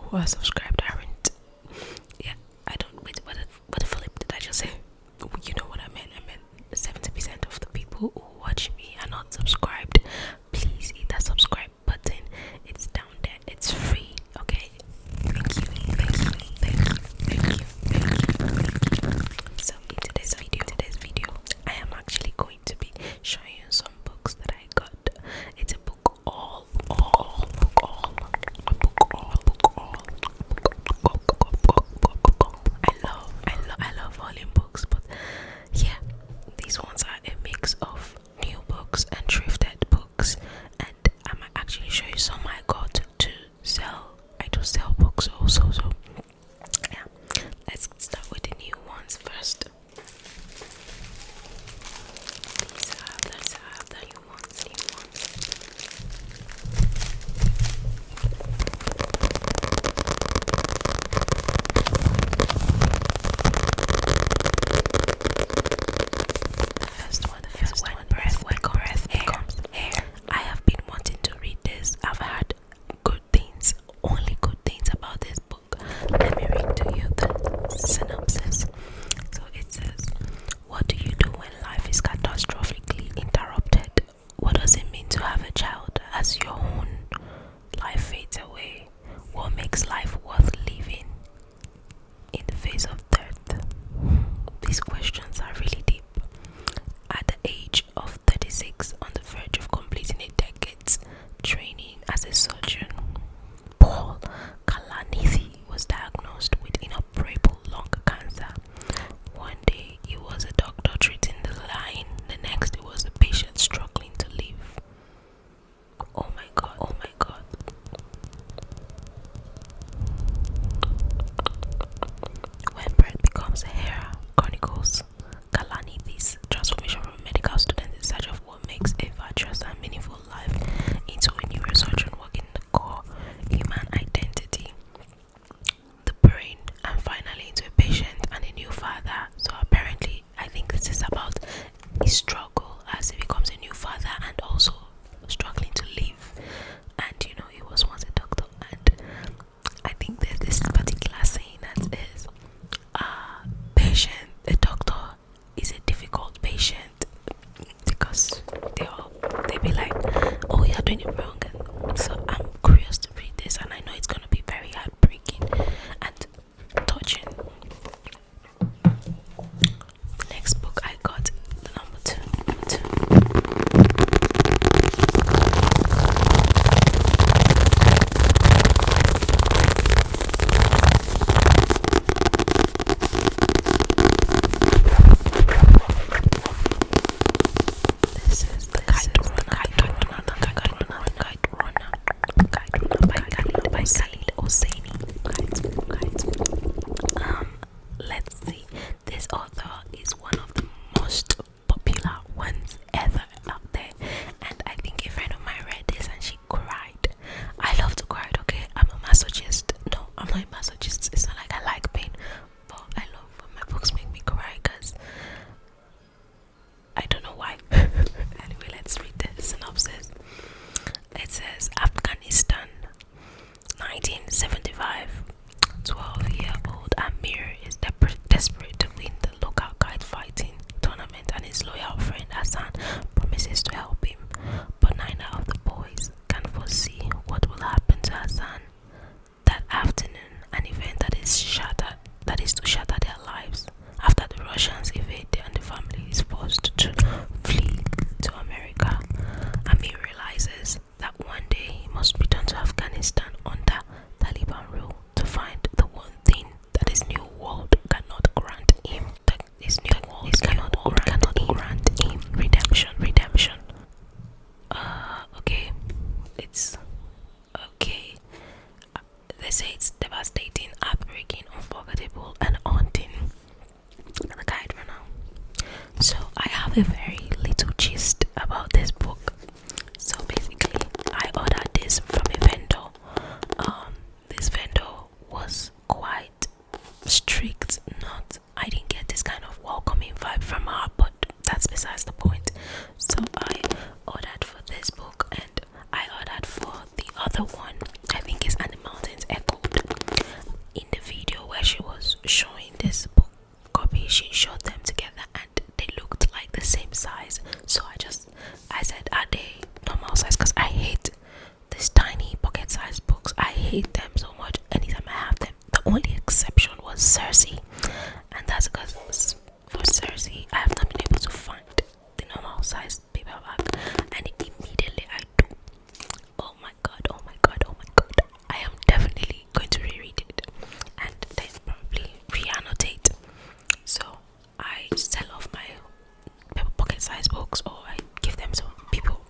who are subscribed aren't. Yeah, I don't. Wait, what flip did I just say? You know what I meant. I meant 70% of the people who watch me are not subscribed. Please hit that subscribe button. It's down there. It's free. Okay. Thank you. So in today's video, I am actually going to be showing you some books that I got. It's a book all. I love volume books, but yeah, these ones are a mix of new books and thrifted books, and I might actually show you some I got to sell. I do sell books also, so yeah. Let's start with the new ones first. These are the new ones. The first one, breath becomes hair. I have been wanting to read this. I've heard good things, only good things about this book. Let me read to you the synopsis. So it says, what do you do when life is catastrophically interrupted? What does it mean to have a child as your own life fades away? What makes life worth living in the face of death? These questions are really deep. At the age of 36, on the verge of completing a decade's training as a surgeon, Paul Kalanithi was diagnosed with inoperable lung cancer. One day he was a doctor treating the line, the next he was a patient struggling to live. Oh my god. When breath becomes hair chronicles Kalanithi's transformation from a medical student in search of what makes a virtuous and meaningful life into a neurosurgeon working the core human identity, the brain, and finally into a patient and a new father. So apparently, I think this is about his struggle as he becomes a new father and also struggling to live. And you know, he was once a doctor, and I think there's this particular saying that is, patient, a doctor is a difficult patient because they be like, oh, you're doing it wrong. And so I'm curious to read this, and I know it's gonna be very heartbreaking and touching. The next book I got, the number two. This is the Kite Runner hate them so much anytime I have them. The only exception was Cersei, and that's because for Cersei I have not been able to find the normal size paperback, and immediately I do. Oh my god, oh my god, oh my god. I am definitely going to reread it and then probably re-annotate. So I sell off my paper pocket size books, or I give them to people.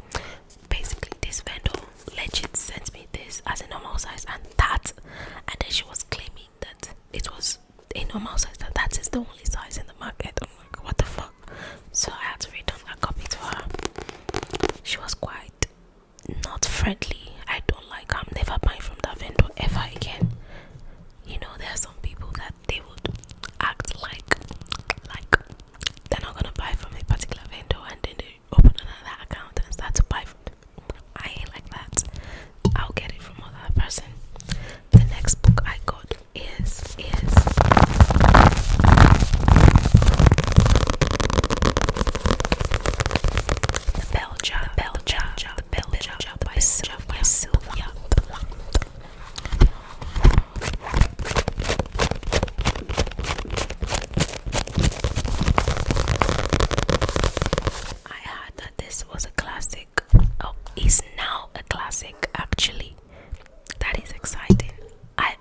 Basically, this vendor legit sent me this as a normal size and that, and then she was claiming that it was a normal size, that is the only size in the market. I'm like, what the fuck? So I had to return that copy to her. She was quite not friendly. I don't like her. I'm never buying from that vendor ever again. You know, there are some people that they would act like they're not gonna buy from a particular vendor, and then they open another account and start to buy from them. I ain't like that. I'll get it from another person. The next book I got is The Bell Jar by Sylvia. I heard that this was a classic. Oh, is now a classic actually. That is exciting. I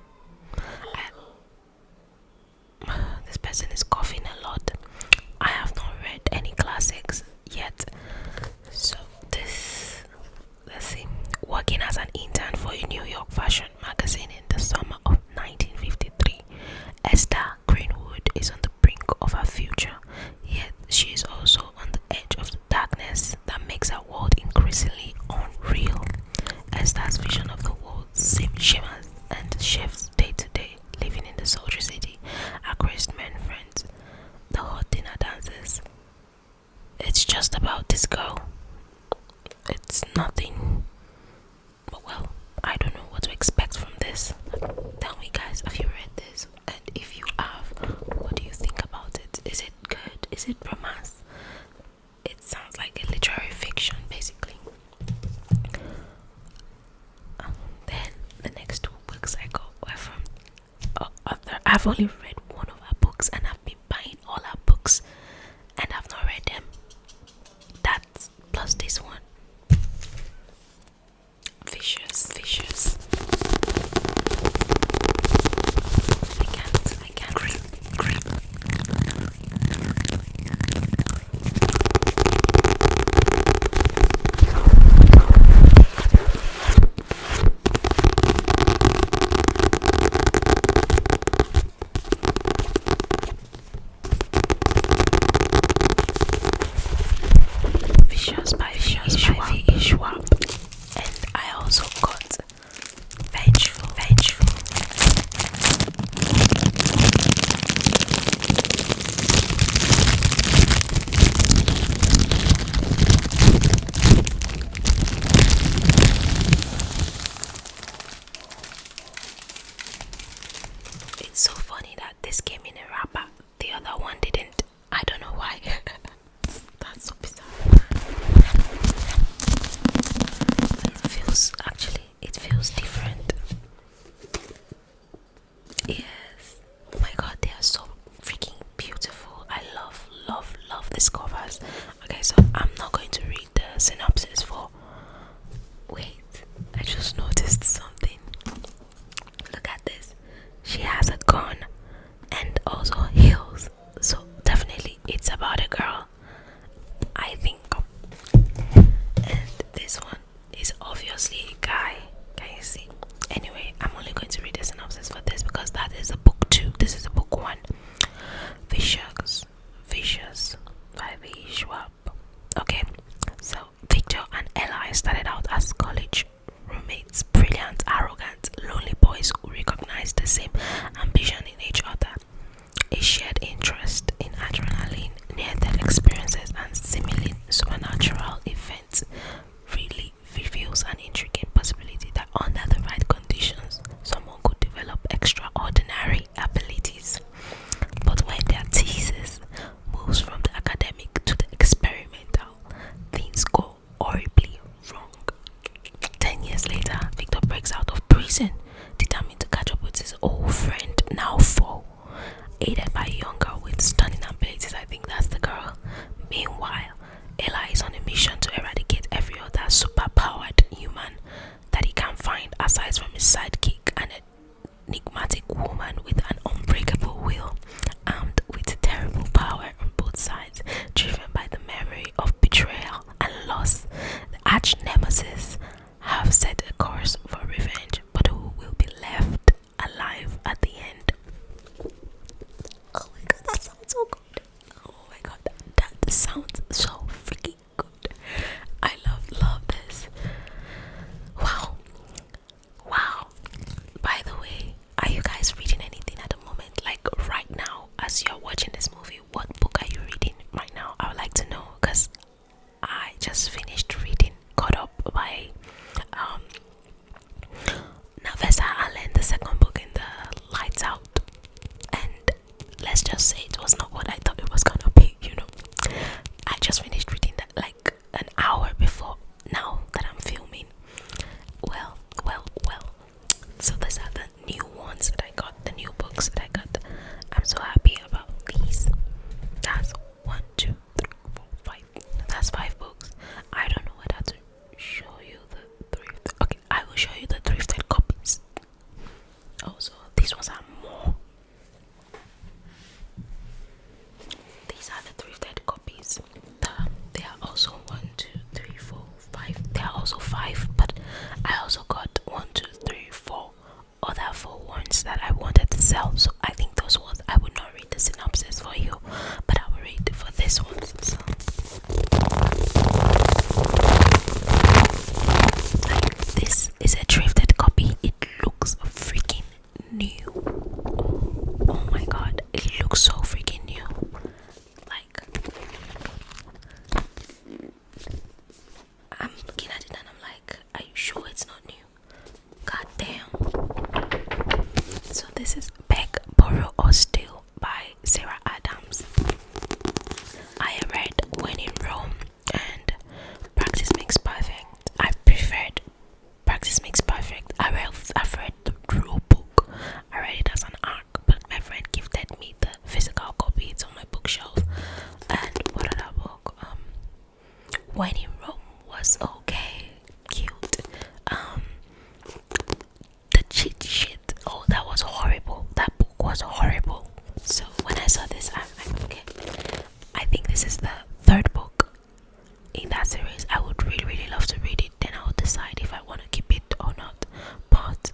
this person is coughing a lot. I have not read any classics yet. So let's see. Working as an intern for a New York fashion magazine in the summer of 1953, Esther Greenwood is on the brink of her future, yet she is also on the edge of the darkness that makes her world increasingly unreal. Esther's vision of the world shimmers and shifts day to day, living in the sultry city, her graced men friends, the hot dinner dances. It's just about this girl. It's nothing. But well, I don't know what to expect from this. Tell me, guys, have you read this? And if you have, what do you think about it? Is it good? Is it romance? It sounds like a literary fiction, basically. Then the next two books I got were from I've only read one of her books, and I've been buying all her books, and I've not read them. That's plus this one. Vicious. I can't grip. Vicious by V.E. Schwab. And I also got Vengeful. It's so funny that this came in a wrapper, the other one didn't. I don't know why. That's so bizarre. It feels different. Yes. Oh my god, they are so freaking beautiful. I love these covers. Okay, so I'm not going to read the synopsis for. Wait, I just noticed something. Look at this. She has a gun and also heels. So definitely it's about a girl, I think. And this one is obviously a guy. Can you see? Anyway, I'm only going to read the synopsis for this because that is a book 2. This is a book 1. Vicious by V. Schwab. Okay, so Victor and Ella started out as college roommates, brilliant, arrogant, lonely boys who recognize the same ambition in each other, a shared interest in adrenaline, near-death experiences, and seemingly supernatural events. Really reveals an intriguing possibility that under the right conditions, someone could develop extraordinary abilities. But when their thesis moves from the academic to the experimental, things go horribly wrong. 10 years later, Victor breaks out of prison, is on a mission to eradicate every other superpowered human that he can find aside from his sidekick, an enigmatic woman with an unbreakable will, armed with terrible power on both sides, driven by the memory of betrayal and loss. The arch nemesis have set a course for revenge, but who will be left alive at the end? Oh my god, that sounds so good. Oh my god, that sounds so freaking good. I love this. Wow. By the way, are you guys reading anything at the moment? Like right now, as you're watching this movie, what book are you reading right now? I would like to know, because I just finished reading Caught Up by Navessa Allen, the second book in the Lights Out. And let's just say it was not what I thought it was gonna be, I just finished reading that like an hour before now that I'm filming. Well. So these are the new ones that I got, the new books that I got. I'm so happy about these. That's 1, 2, 3, 4, 5. That's 5 books. I don't know whether to show you the thrift. Okay, I will show you the thrifted copies. Also, these ones are more. These are the thrifted copies. They are also 1, 2, 3, 4, 5. They are also 5, but I also got 1, 2, 3, 4 other 4 ones that I wanted to sell. So I think those ones I would not read the synopsis for you, but I will read for this one. So like, this is a thrifted copy. It looks freaking new. Oh my god, it looks so freaking new. Like, I'm looking at it and I'm like, are you sure it's not new? God damn. So this is Beg, Borrow or Steal by Sarah Adams. I read When in Rome and Practice Makes Perfect. I preferred Practice Makes Perfect. I've read the Drew book. I read it as an arc, but my friend gifted me the physical copy. It's on my bookshelf. And what other book? When in Rome was okay, cute. The cheat sheet. Oh, that was horrible. That book was horrible. So when I saw this, I'm like, okay. I think this is the 3rd book in that series. I would really love to read it. Then I will decide if I want to keep it or not. But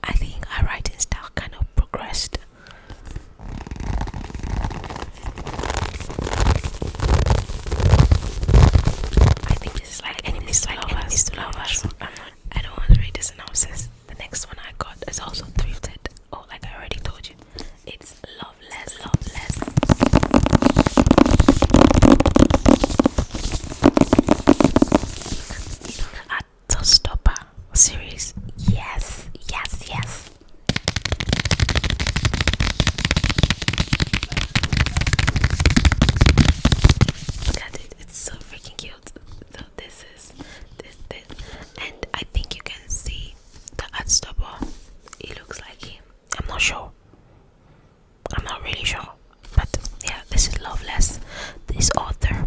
I think our writing style kind of progressed. I think this is like enemies to lovers. I don't want to read the synopsis. The next one I got is also thrifted. Oh, like I already told you, it's Loveless. The Stopper series. Yes. Look at it. It's so freaking cute. So this, and I think you can see the art stopper. It looks like him. I'm not sure. I'm not really sure. But yeah, this is Loveless. This author.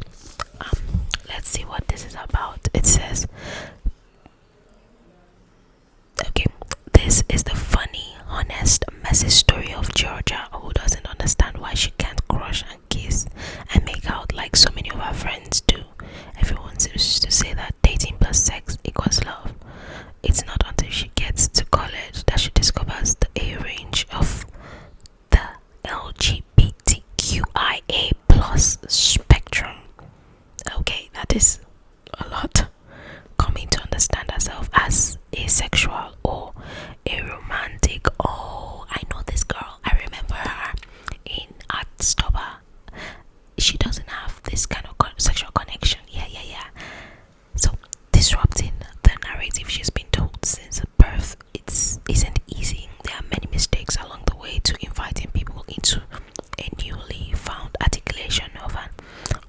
Let's see what this is about. It says, okay, this is the funny, honest, messy story of Georgia, who doesn't understand why she can't crush and kiss and make out like so many of her friends do. Everyone seems to say that dating plus sex equals love. It's not until she gets to college that she discovers the A range of the LGBTQIA plus spectrum. Okay, that is a lot. Coming to understand herself as asexual or aromantic. Oh, I know this girl. I remember her in Art Stopper. She doesn't have this kind of sexual connection. Yeah. So disrupting the narrative she's been told since birth, isn't easy. There are many mistakes along the way to inviting people into a newly found articulation of an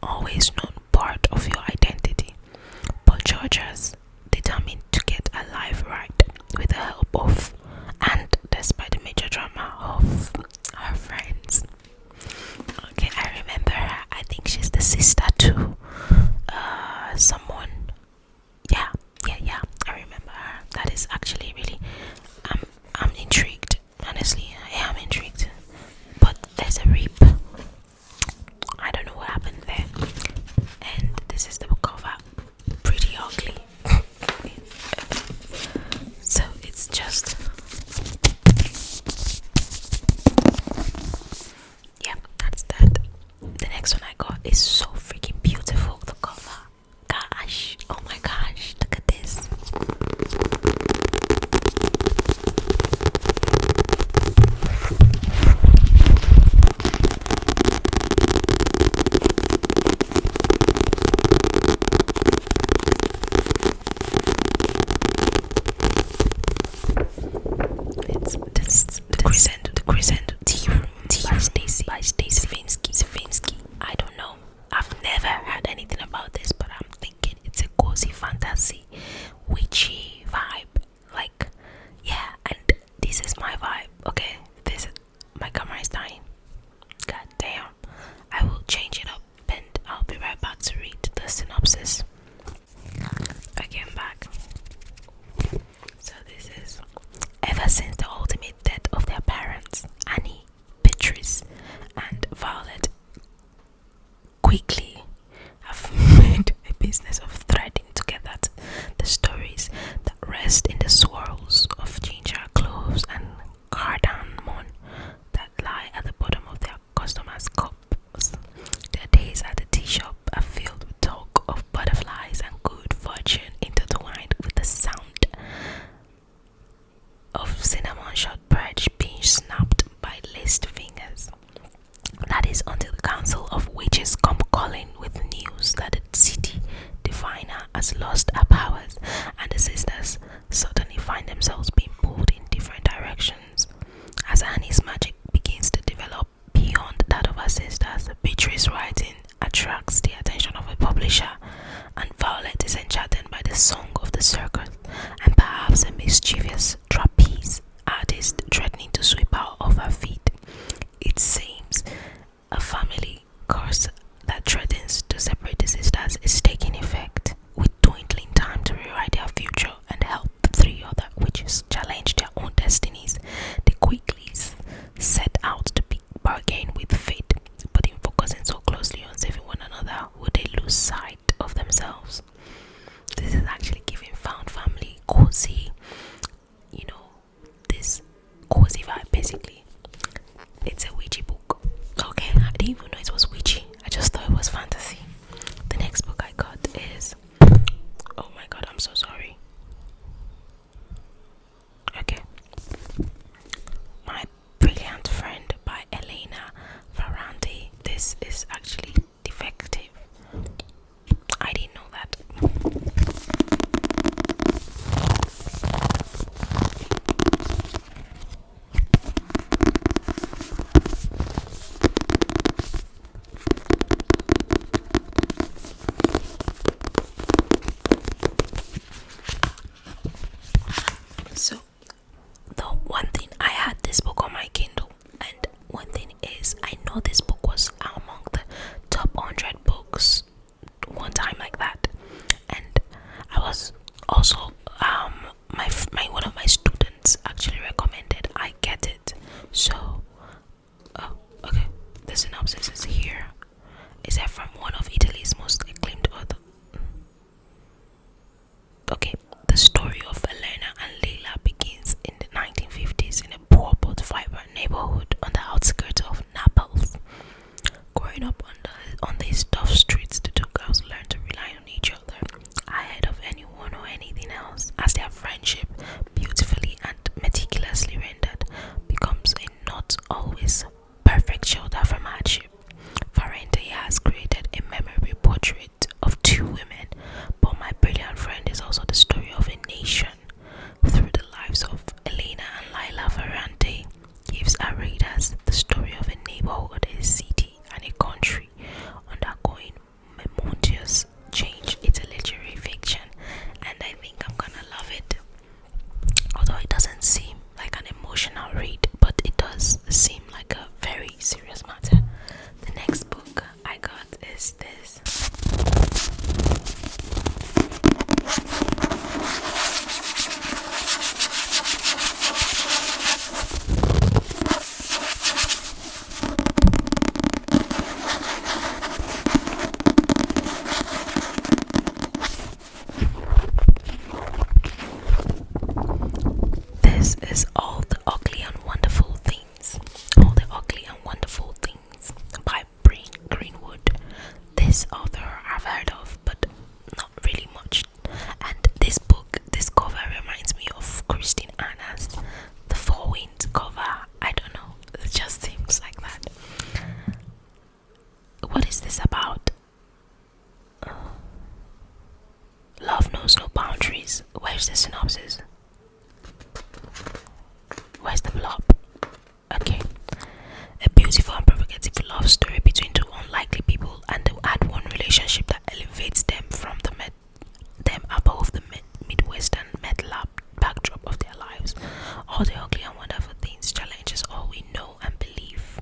always known part of your identity. But Georgia's determined to get her life right with the help of, and despite the major drama of, her friends. Okay, I remember her. I think she's the sister to someone. Yeah, I remember her. That is actually really. I'm intrigued. Honestly, I am intrigued. But there's a rip. I don't know what happened there. And this is the cover. Pretty ugly. So it's just. Yeah, that's that. The next one I got is so freaking beautiful. The cover. Gosh, oh my gosh, look at this. It's the Crescent Tea Room by Stacey Finsky. I don't know. I've never heard anything about this, but I'm thinking it's a cozy fantasy, witchy vibe. Like, yeah, and this is my vibe. Okay, my camera is dying. God damn. I will change it up and I'll be right back to read the synopsis. Okay, I'm back. So this is: ever since the ultimate death of their parents, Annie, Beatrice, and Violet quickly have made a business of threading together the stories that rest in the swirls of ginger, cloves, and cardamom that lie at the bottom of their customers' cups. Their days at the tea shop are filled with talk of butterflies and good fortune, intertwined with the sound of cinnamon shortbread being snapped by laced fingers. That is until the council of witches come calling with news that the city diviner has lost her powers, and the sisters suddenly find themselves being pulled in different directions. As Annie's magic begins to develop beyond that of her sisters, Beatrice's writing attracts the attention of a publisher, and Violet is enchanted by the song of the circus and perhaps a mischievous trapeze artist threatening to sweep her off her feet. It seems a family curse that threatens to separate the sisters is taking effect, with dwindling time to rewrite their future and help the three other witches challenge their own destinies. The Quickleys set out to bargain with fate, but in focusing so closely on saving one another, would they lose sight of themselves? This is actually giving found family cozy, this cozy vibe basically. It's a witchy book. Okay, I didn't even know it was witchy. I just thought it was fantasy. The next book I got is, oh my god, I'm so sorry. Okay. My Brilliant Friend by Elena Ferrante. This is actually defective. I didn't know that. So, the one thing, I had this book on my Kindle, and one thing is, I know this book was among the top 100 books one time like that, and I was also my one of my students actually recommended I get it. So, okay, the synopsis is here. Is that from one of Italy's most acclaimed authors? Okay, the story of Elena and Leila begins in the 1950s in a poor but vibrant neighborhood on the outskirts of Naples. Growing up on these tough streets, the two girls learn to rely on each other ahead of anyone or anything else, as their friendship beautifully Where's the synopsis? Where's the plot? Okay. A beautiful and provocative love story between two unlikely people, and they add one relationship that elevates them from them above the midwestern metal backdrop of their lives. All the ugly and wonderful things challenges all we know and believe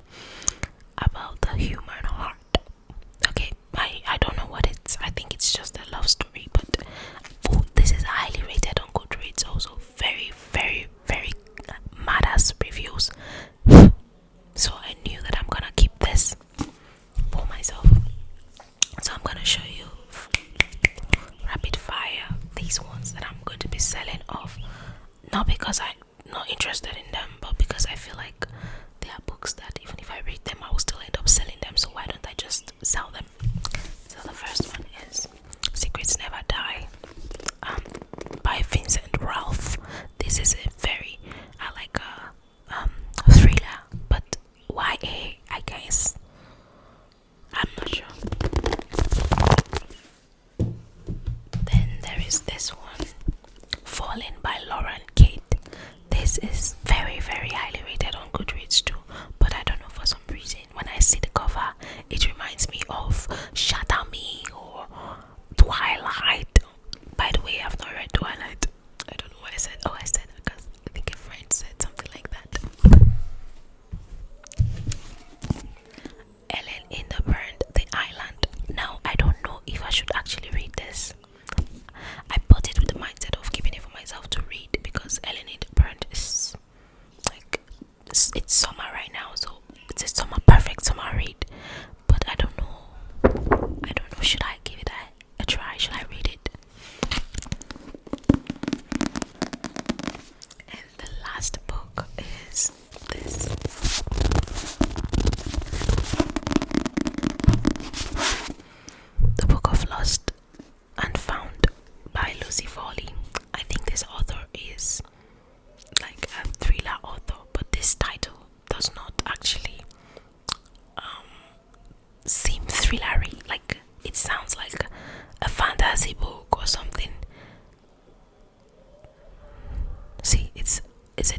about the human heart. Okay, I don't know what it's. I think it's just a love story, but this is highly rated on Goodreads. Also, very, very, very madass reviews. So I knew that I'm gonna keep this for myself. So I'm gonna show you rapid fire these ones that I'm going to be selling off. Not because I'm not interested in them, but because I feel like they are books that even if I read them, I will still end up selling them. So why don't I just sell them? So the first one is Secrets Never Die, by Vincent Ralph. This is a very, I like a thriller, but YA, I guess. I'm not sure. Then there is this one, Fallen by Lauren Kate. This is very, very highly rated on Goodreads too, but I don't know, for some reason when I see the cover it reminds me of Shatter Me or Twilight. By the way, I've not read Twilight. I don't know what I said. Oh, I said that because I think a friend said something like that. Ellen in the Burned the Island. Now I don't know if I should actually read this. I bought it with the mindset of keeping it for myself to read because Ellen in the Burned is like it's summer right now, so it's a perfect summer read. But I don't know. Should I give it a try? Should I read it? And the last book is this. The Book of Lost and Found by Lucy Foley. I think this author is like a thriller author, but this title does not actually seem thrillery. Like it sounds like a fantasy book or something. See, it's a